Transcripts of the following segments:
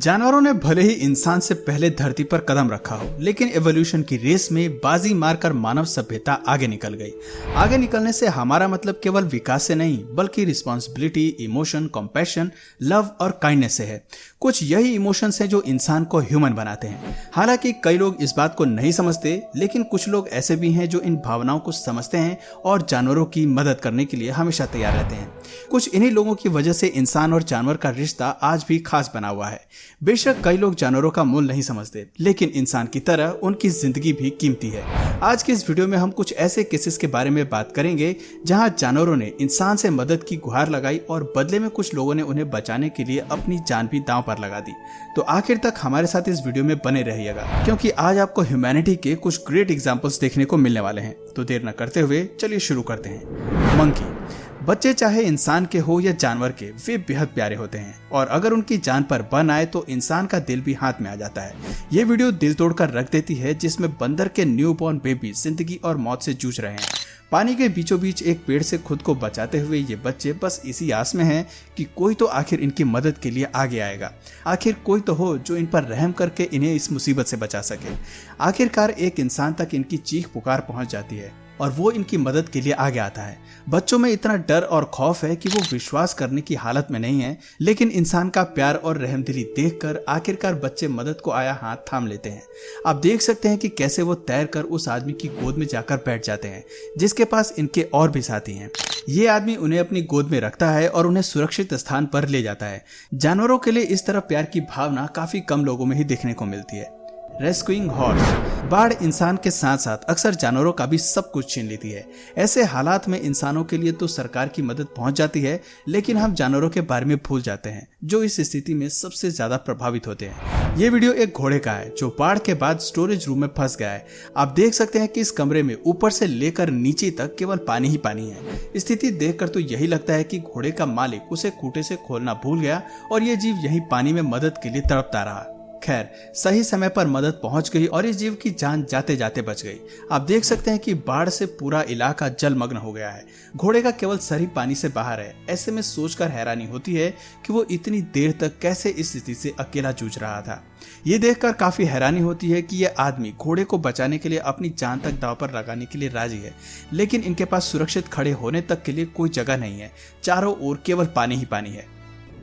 जानवरों ने भले ही इंसान से पहले धरती पर कदम रखा हो, लेकिन एवोल्यूशन की रेस में बाजी मारकर मानव सभ्यता आगे निकल गई। आगे निकलने से हमारा मतलब केवल विकास से नहीं, बल्कि रिस्पॉन्सिबिलिटी, इमोशन, कॉम्पैशन, लव और काइंडनेस से है। कुछ यही इमोशंस हैं जो इंसान को ह्यूमन बनाते हैं। हालांकि कई लोग इस बात को नहीं समझते, लेकिन कुछ लोग ऐसे भी हैं जो इन भावनाओं को समझते हैं और जानवरों की मदद करने के लिए हमेशा तैयार रहते हैं। कुछ इन्हीं लोगों की वजह से इंसान और जानवर का रिश्ता आज भी खास बना हुआ है। बेशक कई लोग जानवरों का मूल्य नहीं समझते, लेकिन इंसान की तरह उनकी जिंदगी भी कीमती है। आज के इस वीडियो में हम कुछ ऐसे केसेस के बारे में बात करेंगे जहां जानवरों ने इंसान से मदद की गुहार लगाई और बदले में कुछ लोगों ने उन्हें बचाने के लिए अपनी जान भी दांव पर लगा दी। तो आखिर तक हमारे साथ इस वीडियो में बने रहिएगा, क्योंकि आज आपको ह्यूमैनिटी के कुछ ग्रेट एग्जांपल्स देखने को मिलने वाले हैं। तो देर न करते हुए चलिए शुरू करते हैं। मंकी। बच्चे चाहे इंसान के हो या जानवर के, वे बेहद प्यारे होते हैं और अगर उनकी जान पर बन आए तो इंसान का दिल भी हाथ में आ जाता है। ये वीडियो दिल तोड़कर रख देती है, जिसमें बंदर के न्यूबॉर्न बेबी जिंदगी और मौत से जूझ रहे हैं। पानी के बीचों बीच एक पेड़ से खुद को बचाते हुए ये बच्चे बस इसी आस में हैं कि कोई तो आखिर इनकी मदद के लिए आगे आएगा। आखिर कोई तो हो जो इन पर रहम करके इन्हें इस मुसीबत से बचा सके। आखिरकार एक इंसान तक इनकी चीख पुकार पहुंच जाती है और वो इनकी मदद के लिए आगे आता है। बच्चों में इतना डर और खौफ है कि वो विश्वास करने की हालत में नहीं है, लेकिन इंसान का प्यार और रहमदिली देखकर आखिरकार बच्चे मदद को आया हाथ थाम लेते हैं। आप देख सकते हैं कि कैसे वो तैरकर उस आदमी की गोद में जाकर बैठ जाते हैं जिसके पास इनके और भी साथी हैं। ये आदमी उन्हें अपनी गोद में रखता है और उन्हें सुरक्षित स्थान पर ले जाता है। जानवरों के लिए इस तरह प्यार की भावना काफी कम लोगों में ही देखने को मिलती है। Rescuing horse. बाढ़ इंसान के साथ साथ अक्सर जानवरों का भी सब कुछ छीन लेती है। ऐसे हालात में इंसानों के लिए तो सरकार की मदद पहुंच जाती है, लेकिन हम जानवरों के बारे में भूल जाते हैं जो इस स्थिति में सबसे ज्यादा प्रभावित होते हैं। ये वीडियो एक घोड़े का है जो बाढ़ के बाद स्टोरेज रूम में फंस गया है। आप देख सकते हैं कि इस कमरे में ऊपर से लेकर नीचे तक केवल पानी ही पानी है। स्थिति देखकर तो यही लगता है कि घोड़े का मालिक उसे खूंटे से खोलना भूल गया और ये जीव यही पानी में मदद के लिए तड़पता रहा। खैर, सही समय पर मदद पहुंच गई और इस जीव की जान जाते जाते बच गई। आप देख सकते हैं कि बाढ़ से पूरा इलाका जलमग्न हो गया है। घोड़े का केवल सर ही पानी से बाहर है। ऐसे में सोचकर हैरानी होती है कि वो इतनी देर तक कैसे इस स्थिति से अकेला जूझ रहा था। ये देखकर काफी हैरानी होती है कि यह आदमी घोड़े को बचाने के लिए अपनी जान तक दांव पर लगाने के लिए राजी है, लेकिन इनके पास सुरक्षित खड़े होने तक के लिए कोई जगह नहीं है। चारों ओर केवल पानी ही पानी है।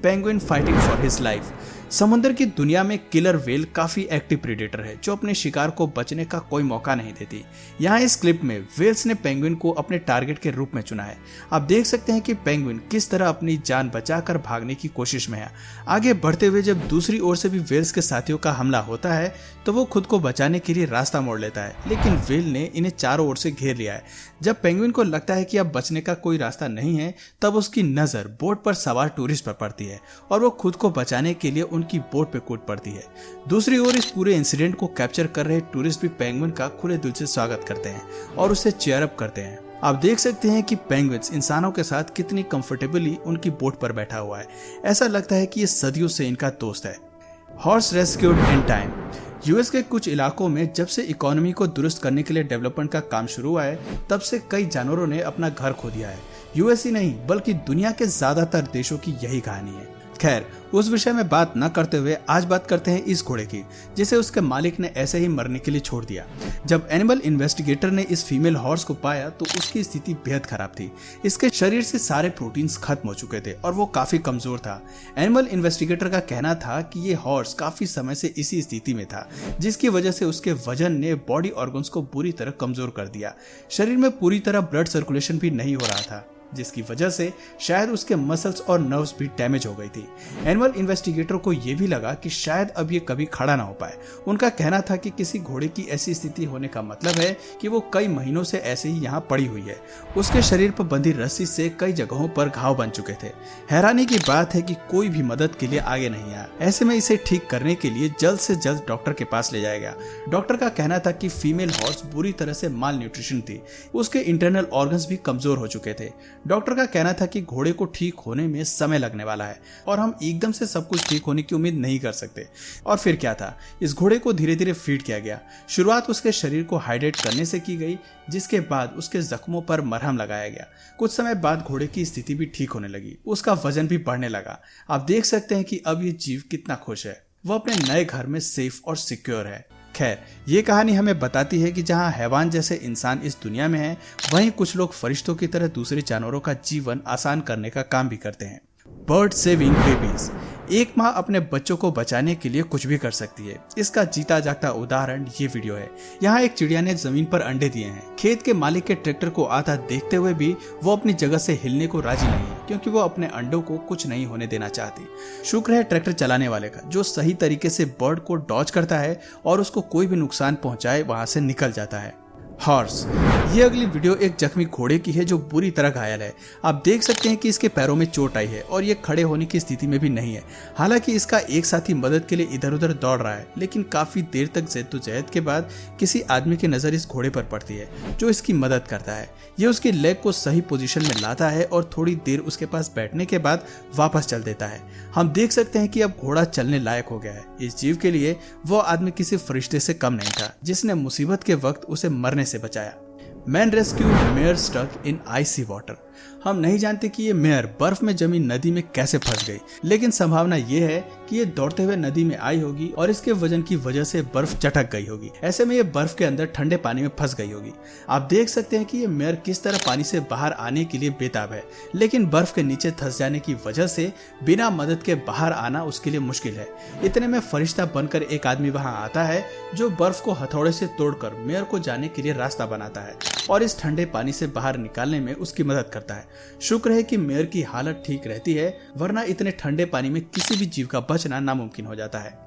Penguin fighting for his life. समुद्र की दुनिया में किलर व्हेल काफी एक्टिव प्रेडेटर है जो अपने शिकार को बचने का कोई मौका नहीं देती। यहाँ इस क्लिप में व्हेल्स ने पेंगुइन को अपने टारगेट के रूप में चुना है। आप देख सकते हैं कि पेंगुइन किस तरह अपनी जान बचाकर भागने की कोशिश में है। आगे बढ़ते हुए जब दूसरी ओर से भी व्हेल्स के साथियों का हमला होता है तो वो खुद को बचाने के लिए रास्ता मोड़ लेता है, लेकिन व्हेल ने इन्हें चारों ओर से घेर लिया है। जब पेंगुइन को लगता है कि अब बचने का कोई रास्ता नहीं है, तब उसकी नजर बोट पर सवार टूरिस्ट पर पड़ती है और वो खुद को बचाने के लिए उनकी बोट पे कूद पड़ती है। दूसरी ओर इस पूरे इंसिडेंट को कैप्चर कर रहे टूरिस्ट भी पेंगुइन का खुले दिल से स्वागत करते हैं और उसे चीयर अप करते हैं। आप देख सकते हैं कि पेंगुइन्स इंसानों के साथ कितनी कंफर्टेबली उनकी बोट पर बैठा हुआ है। ऐसा लगता है कि ये सदियों से इनका दोस्त है। Horse rescued in time. US के कुछ इलाकों में जब से इकोनॉमी को दुरुस्त करने के लिए डेवलपमेंट का काम शुरू हुआ है, तब से कई जानवरों ने अपना घर खो दिया है। यूएस ही नहीं बल्कि दुनिया के ज्यादातर देशों की यही कहानी है। खैर, उस विषय में बात न करते हुए आज बात करते हैं इस घोड़े की, जिसे उसके मालिक ने ऐसे ही मरने के लिए छोड़ दिया। जब एनिमल इन्वेस्टिगेटर ने इस फीमेल हॉर्स को पाया तो उसकी स्थिति बेहद खराब थी। इसके शरीर से सारे प्रोटीन्स खत्म हो चुके थे और वो काफी कमजोर था। एनिमल इन्वेस्टिगेटर का कहना था कि ये हॉर्स काफी समय से इसी स्थिति में था, जिसकी वजह से उसके वजन ने बॉडी ऑर्गन्स को बुरी तरह कमजोर कर दिया। शरीर में पूरी तरह ब्लड सर्कुलेशन भी नहीं हो रहा था, जिसकी वजह से शायद उसके मसल्स और नर्व्स भी डैमेज हो गई थी। एनिमल इन्वेस्टिगेटर को यह भी लगा कि शायद अब ये कभी खड़ा ना हो पाए। उनका कहना था कि किसी घोड़े की ऐसी स्थिति होने का मतलब है कि वो कई महीनों से ऐसे ही यहाँ पड़ी हुई है। उसके शरीर पर बंधी रस्सी से कई जगहों पर घाव बन चुके थे। हैरानी की बात है कि कोई भी मदद के लिए आगे नहीं आया। ऐसे में इसे ठीक करने के लिए जल्द से जल्द डॉक्टर के पास ले जाया गया। डॉक्टर का कहना था कि फीमेल हॉर्स बुरी तरह से माल न्यूट्रिशन थी। उसके इंटरनल ऑर्गन्स भी कमजोर हो चुके थे। डॉक्टर का कहना था कि घोड़े को ठीक होने में समय लगने वाला है और हम एकदम से सब कुछ ठीक होने की उम्मीद नहीं कर सकते। और फिर क्या था, इस घोड़े को धीरे धीरे फीड किया गया। शुरुआत उसके शरीर को हाइड्रेट करने से की गई, जिसके बाद उसके जख्मों पर मरहम लगाया गया। कुछ समय बाद घोड़े की स्थिति भी ठीक होने लगी। उसका वजन भी बढ़ने लगा। आप देख सकते हैं कि अब ये जीव कितना खुश है। वो अपने नए घर में सेफ और सिक्योर है। खैर, ये कहानी हमें बताती है कि जहाँ हैवान जैसे इंसान इस दुनिया में हैं, वहीं कुछ लोग फरिश्तों की तरह दूसरे जानवरों का जीवन आसान करने का काम भी करते हैं। Bird saving babies. एक माँ अपने बच्चों को बचाने के लिए कुछ भी कर सकती है। इसका जीता जागता उदाहरण ये वीडियो है। यहाँ एक चिड़िया ने जमीन पर अंडे दिए हैं। खेत के मालिक के ट्रैक्टर को आता देखते हुए भी वो अपनी जगह से हिलने को राजी नहीं है, क्योंकि वो अपने अंडों को कुछ नहीं होने देना चाहती। शुक्र है ट्रैक्टर चलाने वाले का, जो सही तरीके से बर्ड को डॉज करता है और उसको कोई भी नुकसान पहुंचाए वहां से निकल जाता है। हॉर्स। ये अगली वीडियो एक जख्मी घोड़े की है जो बुरी तरह घायल है। आप देख सकते हैं कि इसके पैरों में चोट आई है और ये खड़े होने की स्थिति में भी नहीं है। हालांकि इसका एक साथी मदद के लिए इधर उधर दौड़ रहा है, लेकिन काफी देर तक जद्दोजहद के बाद किसी आदमी की नजर इस घोड़े पर पड़ती है, जो इसकी मदद करता है। ये उसकी लेग को सही पोजीशन में लाता है और थोड़ी देर उसके पास बैठने के बाद वापस चल देता है। हम देख सकते हैं कि अब घोड़ा चलने लायक हो गया है। इस जीव के लिए वो आदमी किसी फरिश्ते से कम नहीं था, जिसने मुसीबत के वक्त उसे मरने से बचाया। Man rescue mare stuck in icy water. हम नहीं जानते कि ये मेयर बर्फ में जमी नदी में कैसे फंस गई, लेकिन संभावना ये है कि ये दौड़ते हुए नदी में आई होगी और इसके वजन की वजह से बर्फ चटक गई होगी। ऐसे में ये बर्फ के अंदर ठंडे पानी में फंस गई होगी। आप देख सकते हैं कि ये मेयर किस तरह पानी से बाहर आने के लिए बेताब है, लेकिन बर्फ के नीचे धंस जाने की वजह से बिना मदद के बाहर आना उसके लिए मुश्किल है। इतने में फरिश्ता बनकर एक आदमी वहां आता है, जो बर्फ को हथौड़े से तोड़कर मेयर को जाने के लिए रास्ता बनाता है और इस ठंडे पानी से बाहर निकालने में उसकी मदद करता है। शुक्र है कि मेयर की हालत ठीक रहती है, वरना इतने ठंडे पानी में किसी भी जीव का बचना नामुमकिन हो जाता है।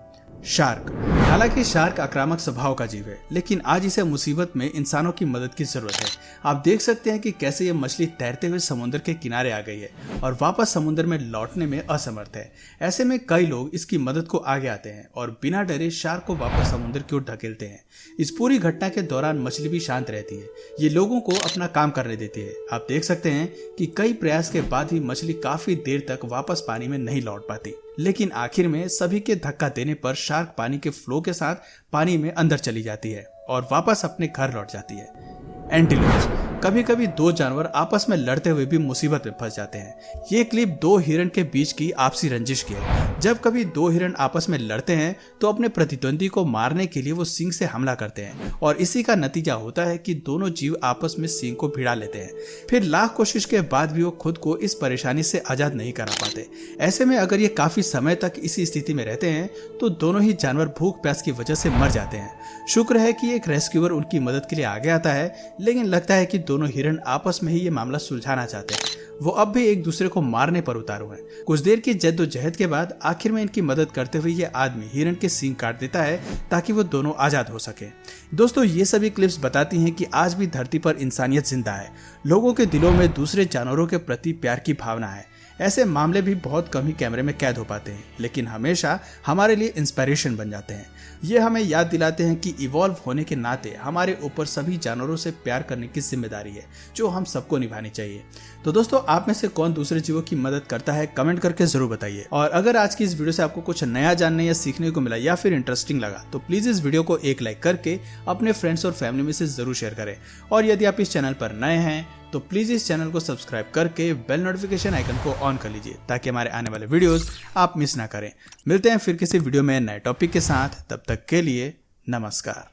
शार्क। हालांकि शार्क आक्रामक स्वभाव का जीव है, लेकिन आज इसे मुसीबत में इंसानों की मदद की जरूरत है। आप देख सकते हैं कि कैसे ये मछली तैरते हुए समुद्र के किनारे आ गई है और वापस समुद्र में लौटने में असमर्थ है। ऐसे में कई लोग इसकी मदद को आगे आते हैं और बिना डरे शार्क को वापस समुद्र की ओर धकेलते हैं। इस पूरी घटना के दौरान मछली भी शांत रहती है। ये लोगों को अपना काम करने देती है। आप देख सकते हैं कि कई प्रयास के बाद ही मछली काफी देर तक वापस पानी में नहीं लौट पाती, लेकिन आखिर में सभी के धक्का देने पर शार्क पानी के फ्लो के साथ पानी में अंदर चली जाती है और वापस अपने घर लौट जाती है। एंटीलोप्स। कभी कभी दो जानवर आपस में लड़ते हुए भी मुसीबत में फंस जाते हैं। ये क्लिप दो हिरण के बीच की आपसी रंजिश की है। जब कभी दो हिरण आपस में लड़ते हैं तो अपने प्रतिद्वंदी को मारने के लिए वो सींग से हमला करते हैं और इसी का नतीजा होता है कि दोनों जीव आपस में सींग को भिड़ा लेते हैं। फिर लाख कोशिश के बाद भी वो खुद को इस परेशानी से आजाद नहीं करा पाते। ऐसे में अगर ये काफी समय तक इसी स्थिति में रहते हैं तो दोनों ही जानवर भूख प्यास की वजह से मर जाते हैं। शुक्र है कि एक रेस्क्यूअर उनकी मदद के लिए आगे आता है, लेकिन लगता है कि दोनों हिरण आपस में ही ये मामला सुलझाना चाहते हैं। वो अब भी एक दूसरे को मारने पर उतारू हैं। कुछ देर की जद्दोजहद के बाद आखिर में इनकी मदद करते हुए ये आदमी हिरण के सींग काट देता है ताकि वो दोनों आजाद हो सके। दोस्तों, ये सभी क्लिप्स बताती हैं कि आज भी धरती पर इंसानियत जिंदा है। लोगों के दिलों में दूसरे जानवरों के प्रति प्यार की भावना है। ऐसे मामले भी बहुत कम ही कैमरे में कैद हो पाते हैं, लेकिन हमेशा हमारे लिए इंस्पिरेशन बन जाते हैं। ये हमें याद दिलाते हैं कि इवॉल्व होने के नाते हमारे ऊपर सभी जानवरों से प्यार करने की जिम्मेदारी है, जो हम सबको निभानी चाहिए। तो दोस्तों, आप में से कौन दूसरे जीवों की मदद करता है, कमेंट करके जरूर बताइए। और अगर आज की इस वीडियो से आपको कुछ नया जानने या सीखने को मिला या फिर इंटरेस्टिंग लगा, तो प्लीज इस वीडियो को एक लाइक करके अपने फ्रेंड्स और फैमिली में से जरूर शेयर करें। और यदि आप इस चैनल पर नए हैं तो प्लीज इस चैनल को सब्सक्राइब करके बेल नोटिफिकेशन आइकन को ऑन कर लीजिए, ताकि हमारे आने वाले वीडियोस आप मिस ना करें। मिलते हैं फिर किसी वीडियो में नए टॉपिक के साथ। तब तक के लिए नमस्कार।